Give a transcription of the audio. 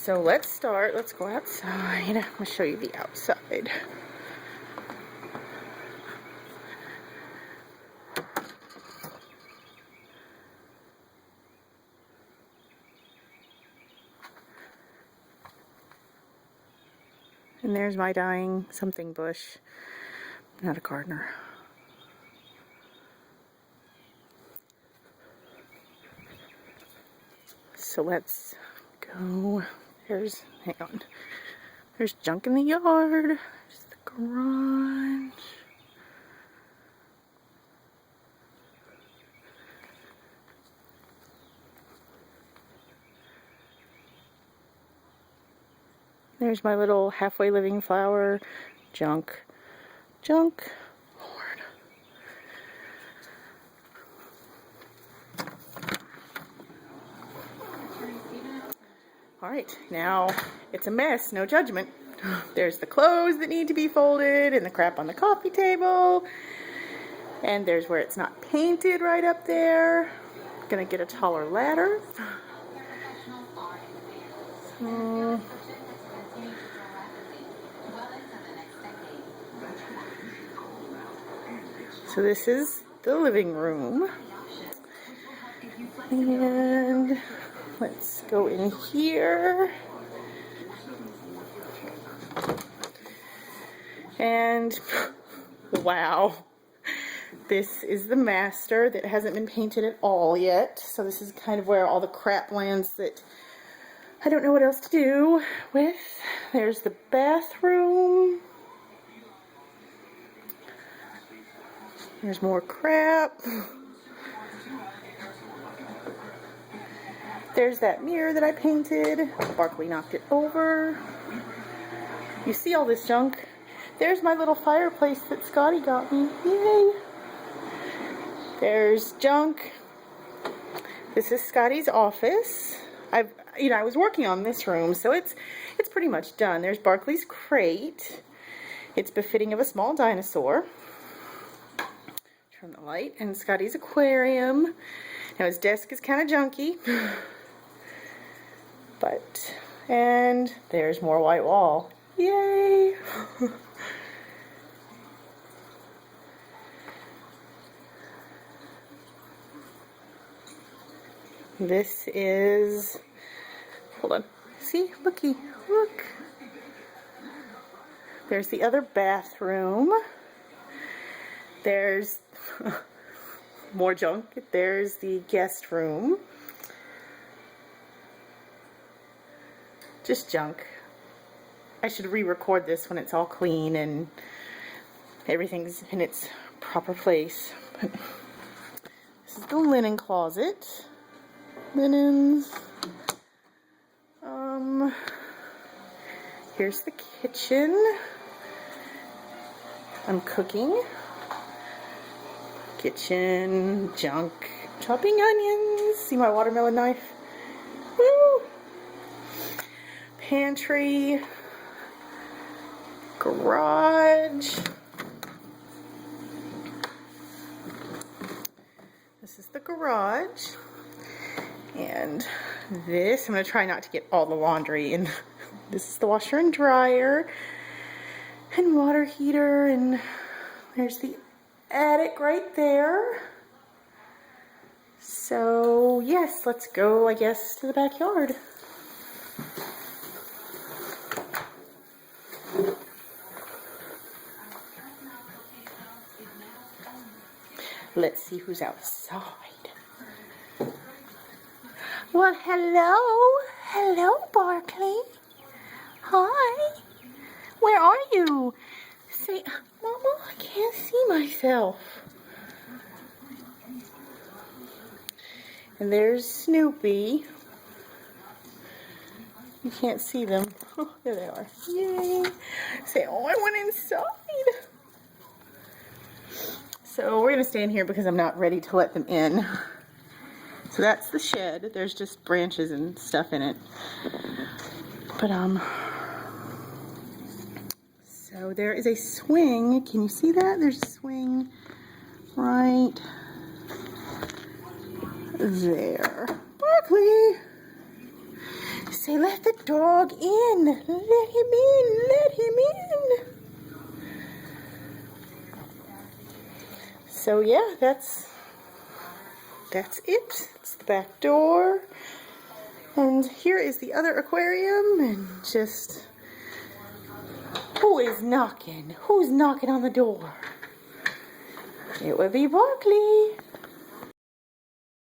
So let's go outside. I'm gonna show you the outside. And there's my dying something bush. I'm not a gardener. So let's go. Hang on. There's junk in the yard. There's the garage. There's my little halfway living flower. Junk. Junk. Lord. Alright, now it's a mess, no judgment. There's the clothes that need to be folded and the crap on the coffee table. And there's where it's not painted right up there. Gonna get a taller ladder. So this is the living room. And let's go in here. And wow, this is the master that hasn't been painted at all yet. So this is kind of where all the crap lands that I don't know what else to do with. There's the bathroom. There's more crap. There's that mirror that I painted. Barkley knocked it over. You see all this junk? There's my little fireplace that Scotty got me. Yay! There's junk. This is Scotty's office. I was working on this room, so it's pretty much done. There's Barkley's crate. It's befitting of a small dinosaur. Turn the light. And Scotty's aquarium. Now his desk is kind of junky. And there's more white wall. Yay! This is, hold on, see, looky, look. There's the other bathroom. There's more junk. There's the guest room. Just junk. I should re-record this when it's all clean and everything's in its proper place. But this is the linen closet. Linens. Here's the kitchen. I'm cooking. Kitchen, junk, chopping onions. See my watermelon knife? Woo! Pantry. Garage. This is the garage. And this, I'm going to try not to get all the laundry in. This is the washer and dryer and water heater, and there's the attic right there. So yes, let's go, I guess, to the backyard. Let's see who's outside. Well, hello, Barkley. Hi. Where are you? Say, Mama, I can't see myself. And there's Snoopy. You can't see them. Oh, there they are. Yay. Say, oh, I went inside. So we're going to stay in here because I'm not ready to let them in. So that's the shed. There's just branches and stuff in it. But, so there is a swing. Can you see that? There's a swing right there. Barkley! say, let the dog in. Let him in. Let him in. So yeah, that's it. It's the back door. And here is the other aquarium, and just, who is knocking? Who's knocking on the door? It would be Barkley.